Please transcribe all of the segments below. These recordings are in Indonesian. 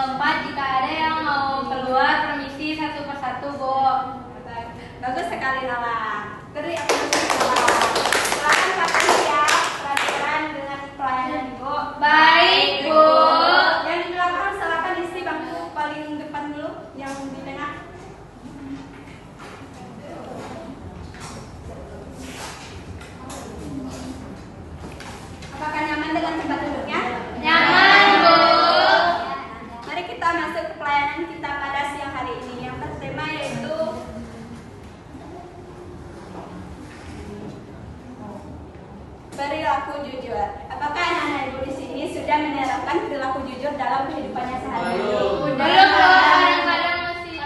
keempat, jika ada yang mau keluar, permisi satu persatu, Bu. Bagus sekali, Nala. Beri apresiasi, Nala. Silakan Kakak siap peraturan dengan pelayanan Ibu. Baik, Bu. Yang di belakang silakan isi bangku paling depan dulu, yang di tengah. Apakah nyaman dengan tempat duduknya? Nyaman, Bu. Mari kita masuk ke pelayanan kita pada siang hari ini. Yang pertama yaitu perilaku jujur. Apakah anak-anak Ibu di sini sudah menerapkan perilaku jujur dalam kehidupannya sehari-hari? Belum, kadang-kadang masih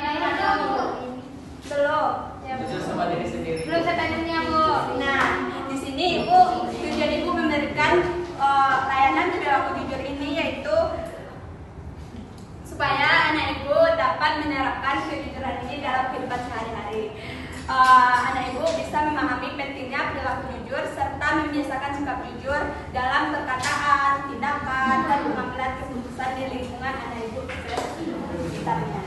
Belum. Jujur sama diri sendiri. belum sepenuhnya, Bu. Nah, di sini Ibu, tujuan Ibu memberikan layanan perilaku jujur ini yaitu supaya anak Ibu dapat menerapkan kejujuran ini dalam kehidupan sehari-hari. Anak Ibu bisa memahami pentingnya perilaku jujur serta membiasakan sikap jujur dalam perkataan, tindakan, dan pengambilan keputusan di lingkungan anak Ibu sekitarnya.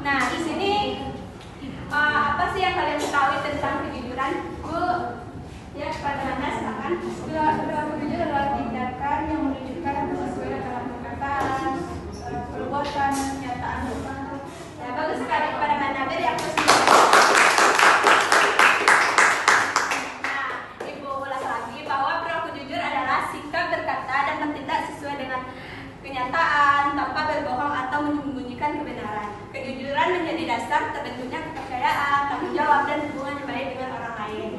Nah, di sini apa sih yang kalian ketahui tentang kejujuran? Bu, ya kepada Anda silakan. Perilaku jujur adalah tindakan yang menunjukkan kesesuaian dalam perkataan, perbuatan, pernyataan, Ya, bagus sekali kepada Mana beri apresiasi. Nah, Ibu ulas lagi bahwa perilaku jujur adalah sikap berkata dan bertindak sesuai dengan kenyataan tanpa berbohong atau menyembunyikan kebenaran. Kejujuran menjadi dasar terbentuknya kepercayaan, tanggung jawab, dan hubungan yang baik dengan orang lain.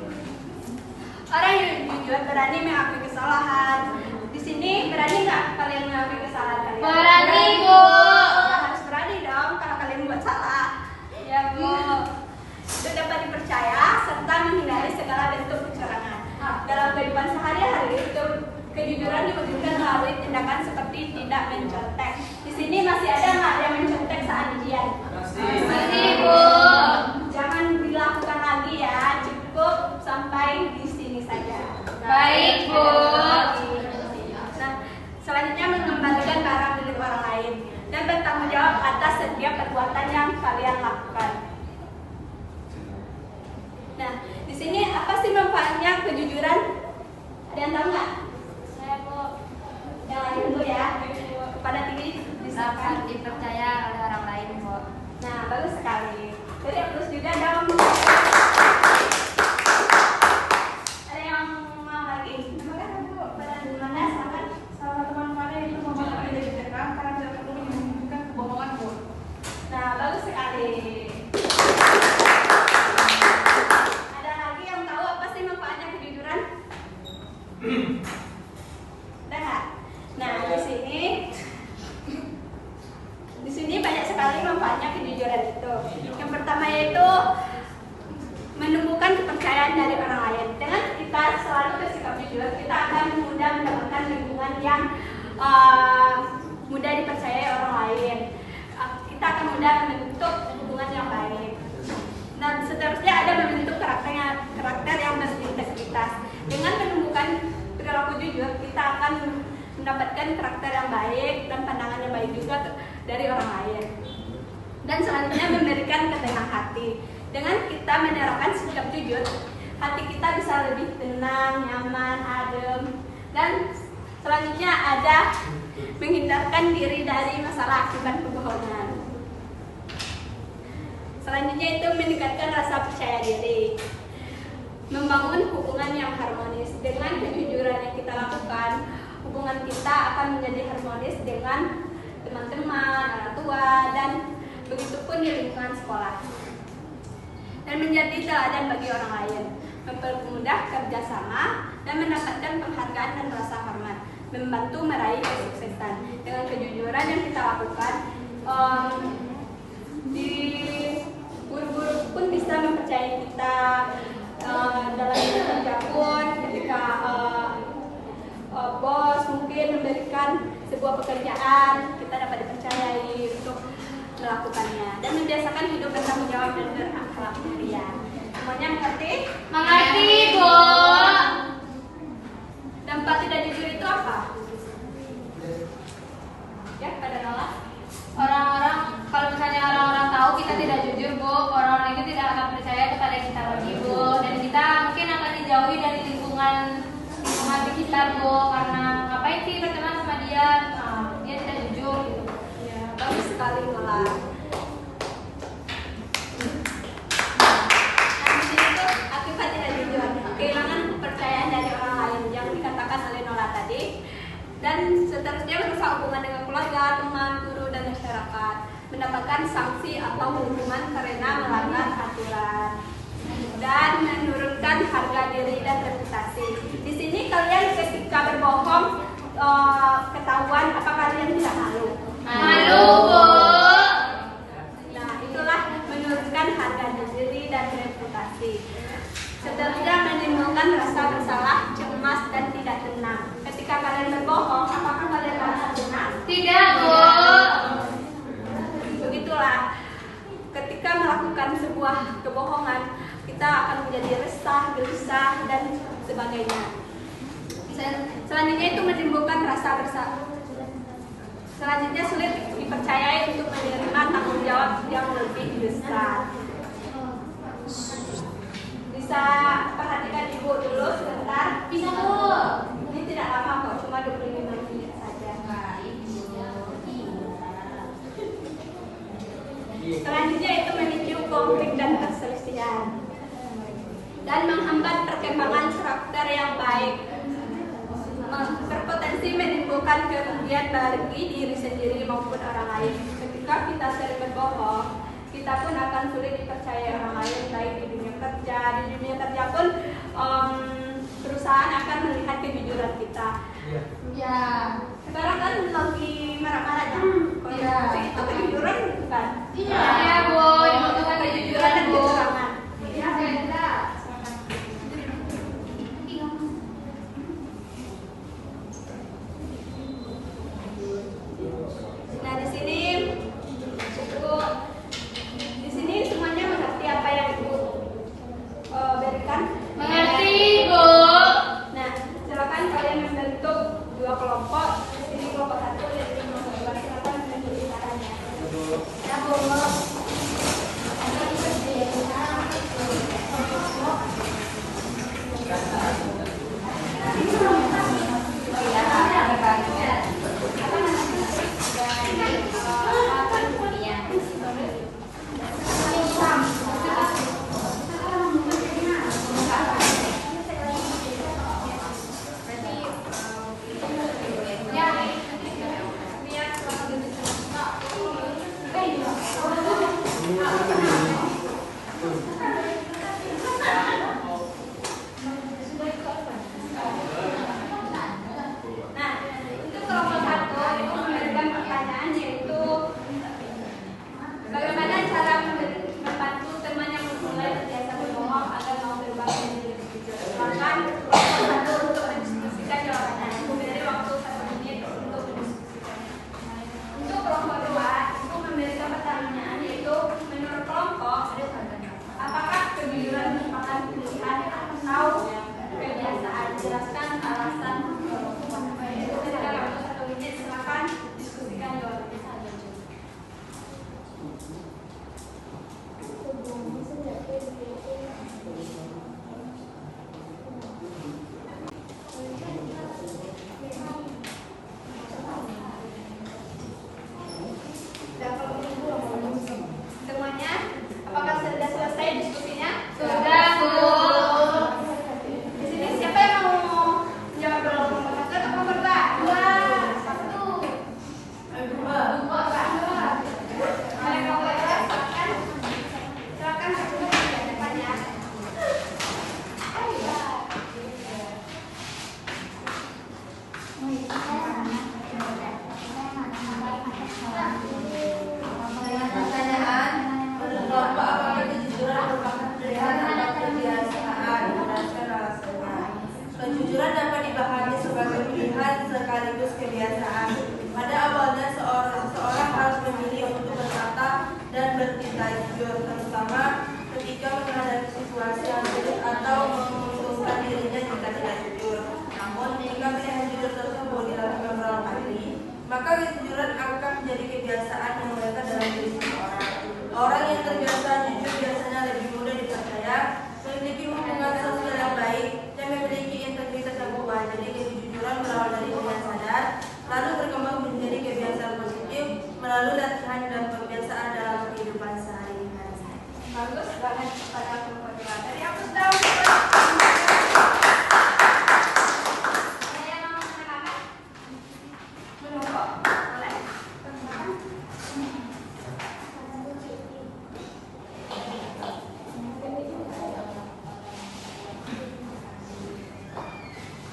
Orang yang jujur berani mengakui kesalahan. Di sini berani nggak kalian mengakui kesalahan kalian? Berani, Bu. Ya, harus berani dong kalau kalian buat salah. Ya, Bu. Itu dapat dipercaya serta menghindari segala bentuk kecurangan. Dalam kehidupan sehari-hari itu kejujuran diwujudkan melalui tindakan seperti tidak mencontek. Di sini masih ada nggak yang mencontek saat ujian? Masih, Bu. Jangan dilakukan lagi ya, cukup sampai di sini saja. Baik, Bu. Nah, selanjutnya mengembalikan barang milik orang lain dan bertanggung jawab atas setiap perbuatan yang kalian lakukan. Nah, di sini apa sih manfaatnya kejujuran? Ada yang tahu nggak? Saya, Bu. Yang lain dulu ya. Kepada tinggi Dapat disahkan. dipercaya oleh orang lain, Bu. Nah, bagus sekali. Jadi terus juga dong. Ada yang mau lagi? Silakan Bu. Pada mana silakan. salah satu manfaatnya itu membuat tidak diterang karena tidak perlu menyembunyikan kebohongan, Bu. Nah, bagus sekali. Ada lagi yang tahu apa sih manfaatnya kejujuran? Ada nggak? Nah, di sini banyak sekali manfaatnya kejujuran itu. Yang pertama yaitu menumbuhkan kepercayaan dari orang lain. Dengan kita selalu bersikap jujur, kita akan mudah mendapatkan lingkungan yang mudah dipercayai orang lain. Kita akan mudah membentuk hubungan yang baik. Dan seterusnya ada membentuk karakter yang berintegritas. Dengan menumbuhkan perilaku jujur, kita akan mendapatkan karakter yang baik dan pandangan yang baik juga dari orang lain. Dan selanjutnya memberikan ketenangan hati. Dengan kita menerapkan sikap jujur, hati kita bisa lebih tenang, nyaman, adem. Dan selanjutnya ada menghindarkan diri dari masalah akibat kebohongan. Selanjutnya itu meningkatkan rasa percaya diri, membangun hubungan yang harmonis. Dengan kejujuran yang kita lakukan, hubungan kita akan menjadi harmonis dengan teman-teman, orang tua, dan begitupun di lingkungan sekolah. Dan menjadi teladan bagi orang lain, mempermudah kerjasama, dan mendapatkan penghargaan dan rasa hormat, membantu meraih kesuksesan. Dengan kejujuran yang kita lakukan, di guru-guru pun bisa mempercayai kita, dalam kerja pun ketika bos mungkin memberikan sebuah pekerjaan, kita dapat dipercayai untuk melakukannya dan membiasakan hidup bertanggung jawab dan berakhlak mulia. Semuanya mengerti? Mengerti, Bu. Dampak tidak jujur itu apa? adalah orang-orang, kalau misalnya orang-orang tahu kita tidak jujur, Bu, orang-orang itu tidak akan percaya kepada kita lagi, Bu, dan kita mungkin akan dijauhi dari lingkungan sekitar, Bu, karena ngapain sih berteman sama dia, dia tidak jujur gitu. Ya, bagus sekali malah. Nah, di sini tuh akibat tidak jujur, kehilangan kepercayaan dari orang lain yang dikatakan oleh Nora tadi, dan seterusnya merusak hubungan dengan keluarga, teman, guru, dan masyarakat, mendapatkan sanksi atau hukuman karena melanggar aturan, dan menurunkan harga diri dan reputasi. Di sini kalian ketika berbohong ketahuan, apa kalian tidak malu? Malu, Bu. Nah, itulah menurunkan harga diri dan reputasi. Seterusnya menimbulkan rasa bersalah, cemas, dan tidak tenang. Ketika kalian berbohong, apakah kalian merasa tenang? Tidak, Bu. Begitulah. Ketika melakukan sebuah kebohongan, kita akan menjadi resah, gelisah, dan sebagainya. Selanjutnya itu menimbulkan rasa bersalah. Selanjutnya sulit dipercayai untuk menerima tanggung jawab yang lebih besar. Bisa perhatikan Ibu dulu sebentar? Bisa, Bu. Ini tidak lama kok, cuma 25 menit saja. Selanjutnya itu memicu konflik dan perselisihan dan menghambat perkembangan karakter yang baik, berpotensi menimbulkan kerugian bagi diri sendiri maupun orang lain. Ketika kita sering berbohong, kita pun akan sulit dipercaya orang lain, baik di dunia kerja. Di dunia kerja pun perusahaan akan melihat kejujuran kita. Ya. Sekarang kan lagi marak-maraknya. Iya. Itu kejujuran bukan? Iya. Iya, Bu. Dibutuhkan kejujuran, dan Bu. kecurangan. Iya, Sandra. Nah, di sini semuanya mengerti apa yang Ibu berikan? Mengerti, Bu. Nah, silakan kalian membentuk dua kelompok. Ini kelompok satu dan ini kelompok dua. Silakan membentuk caranya. Ya, Bu. Nah, untuk kelompok satu itu memberikan pertanyaan, yaitu bagaimana cara membantu teman yang mulai terbiasa berbohong agar mau berubah menjadi lebih jujur. Silakan kelompok satu untuk mendiskusikan jawabannya. Aku beri waktu 1 menit untuk mendiskusikan. Untuk kelompok dua itu memberikan pertanyaan, yaitu menurut kelompok, apakah kejujuran merupakan pilihan atau kebiasaan? Jelaskan alasan. Ketika waktu 1 menit, silakan diskusikan jawabannya saja. Semuanya, apakah sudah selesai diskusinya? Sudah, Bu. Di sini siapa yang mau jawab dulu? Kelompok satu atau kelompok dua? Satu. Dua. Oleh kelompok dua, silakan duduk di depan ya. Pertanyaan, menurut kelompok apakah kejujuran merupakan pilihan atau kebiasaan? Berdasarkan alasannya. Kejujuran dapat dipahami sebagai pilihan sekaligus kebiasaan. Pada awalnya seseorang harus memilih untuk berkata dan bertindak jujur, terutama ketika menghadapi situasi yang sulit atau menguntungkan dirinya jika tidak jujur. Namun, jika pilihan jujur tersebut dilakukan berulang kali, maka kejujuran akan menjadi kebiasaan yang melekat dalam diri seseorang. Orang yang terbiasa jujur biasanya lebih mudah dipercaya, memiliki hubungan sosial yang baik, dan memiliki integritas yang kuat. Jadi kejujuran berawal dari diri yang sadar, lalu berkembang menjadi kebiasaan positif melalui latihan dan kebiasaan dalam kehidupan sehari-hari. Bagus banget pada kelompok dua. Dari aku tahu.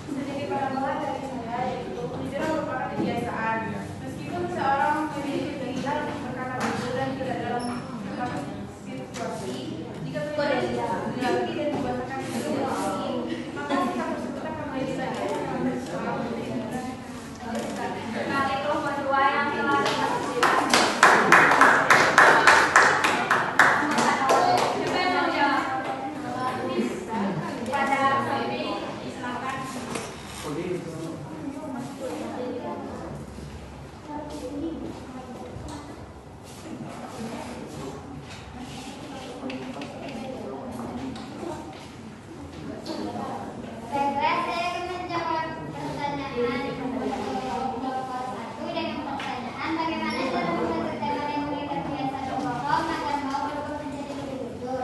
Sedikit penambahan dari saya, yaitu kejujuran merupakan kebiasaan. Meskipun seorang memiliki keinginan untuk berkata jujur dan tidak dalam berbagai situasi, jika kejujuran dilatih dan dibiasakan secara maka sikap tersebut akan menjadi bagian dari seorang kejujuran. Dari kelompok dua yang telah kita jelaskan. Siapa yang mau jawab? Pada Feby, silakan. Baiklah, saya akan menjawab pertanyaan kelompok 1 dengan pertanyaan bagaimana cara membentuk teman yang mulai terbiasa berbohong agar mau berubah menjadi lebih jujur.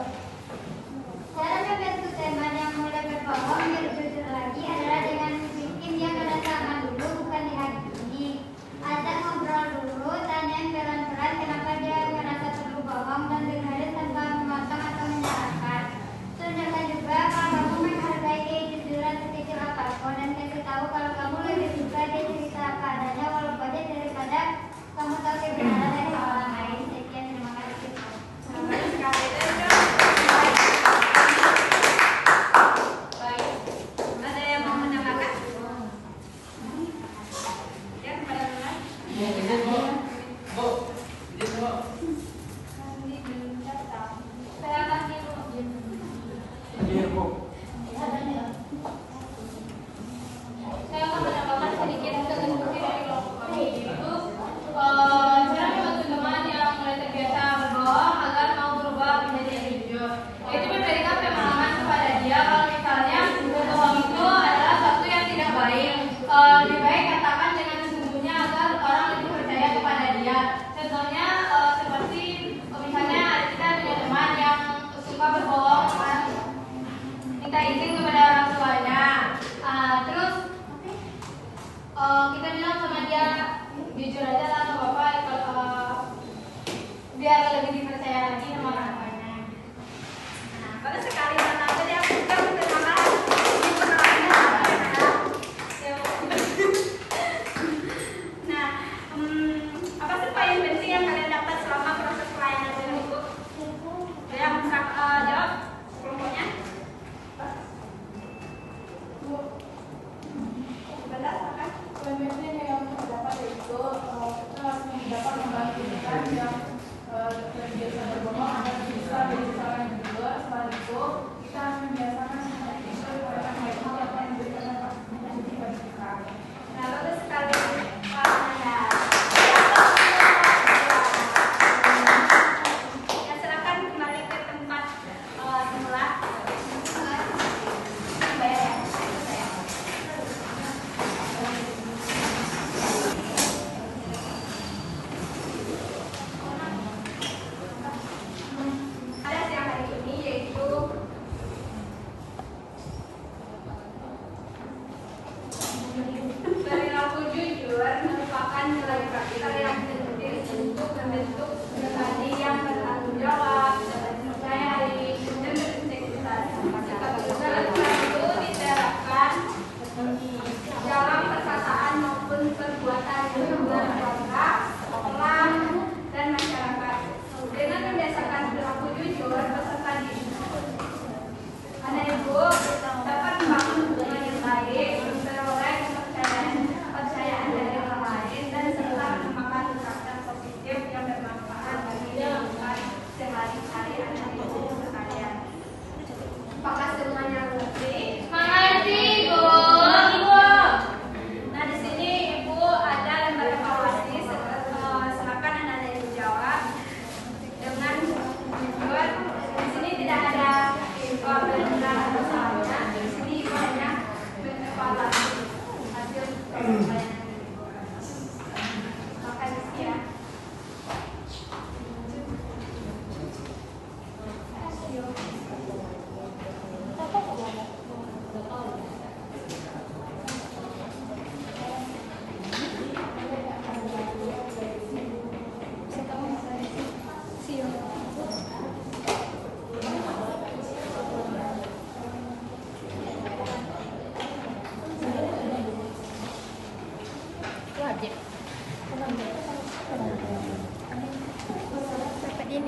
Cara membentuk teman yang mulai berbohong biar jujur lagi adalah dengan bikin dia pada zaman dulu, bukan dihakimi. Ajak ngobrol dulu, tanyain pelan-pelan kenapa dia merasa perlu bohong dan dengerin tanpa memotong atau menyalahkan. Tunjukkan juga kalau kamu menghargai kejujuran sekecil apapun dan kasih tahu kalau kamu lebih suka dia cerita apa adanya walaupun dia daripada kamu tahu kebenaran dari orang lain. Sekian, terima kasih. Baik sekali. Baik. Ada yang mau menambahkan? Ya, kepada teman. Izin Bu. Bu. Izin Bu. Saya kasih Izin Bu. saya akan menambahkan sedikit kontribusi dari kelompok kami, yaitu cara membantu teman yang mulai terbiasa berbohong agar mau berubah menjadi lebih jujur. Yaitu memberikan pemahaman kepada dia kalau misalnya bohong itu adalah sesuatu yang tidak baik. Lebih baik katakan dengan sesungguhnya agar orang lebih percaya kepada dia. Contohnya seperti misalnya kita punya teman yang suka berbohong, minta izin kepada orang tuanya. Terus kita bilang sama dia jujur aja lah, nggak apa-apa, biar lebih dipercaya lagi sama orang tuanya. Nah, bagus sekali. Nah, tadi aku juga terima kasih. Ini pengalamannya apa ya? Nah, apa sih poin penting yang kalian dapat selama proses pelayanan dengan Ibu? Ada yang bisa jawab kelompoknya? Berdasarkan pemimpin yang terdapat yaitu kita harus dapat membantu yang terbiasa berbohong agar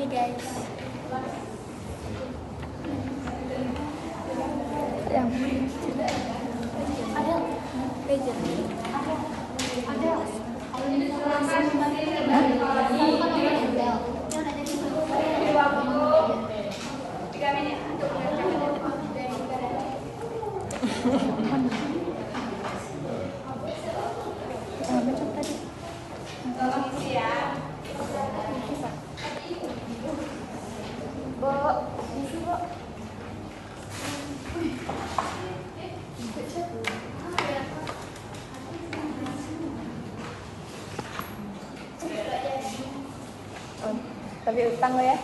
kami guys. Yang ada pager. Tolong isi ya. Tapi utang lo ya.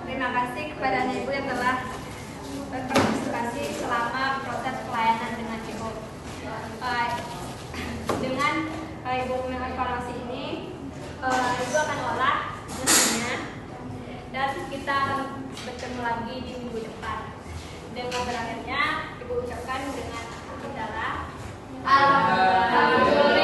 Terima kasih kepada Anak Ibu yang telah berpartisipasi selama proses pelayanan dengan Ibu. Dengan Ibu mengevaluasi ini, Ibu akan olah hasilnya dan kita akan bertemu lagi di minggu depan. Dengan berakhirnya, Ibu ucapkan dengan bicara Alhamdulillah.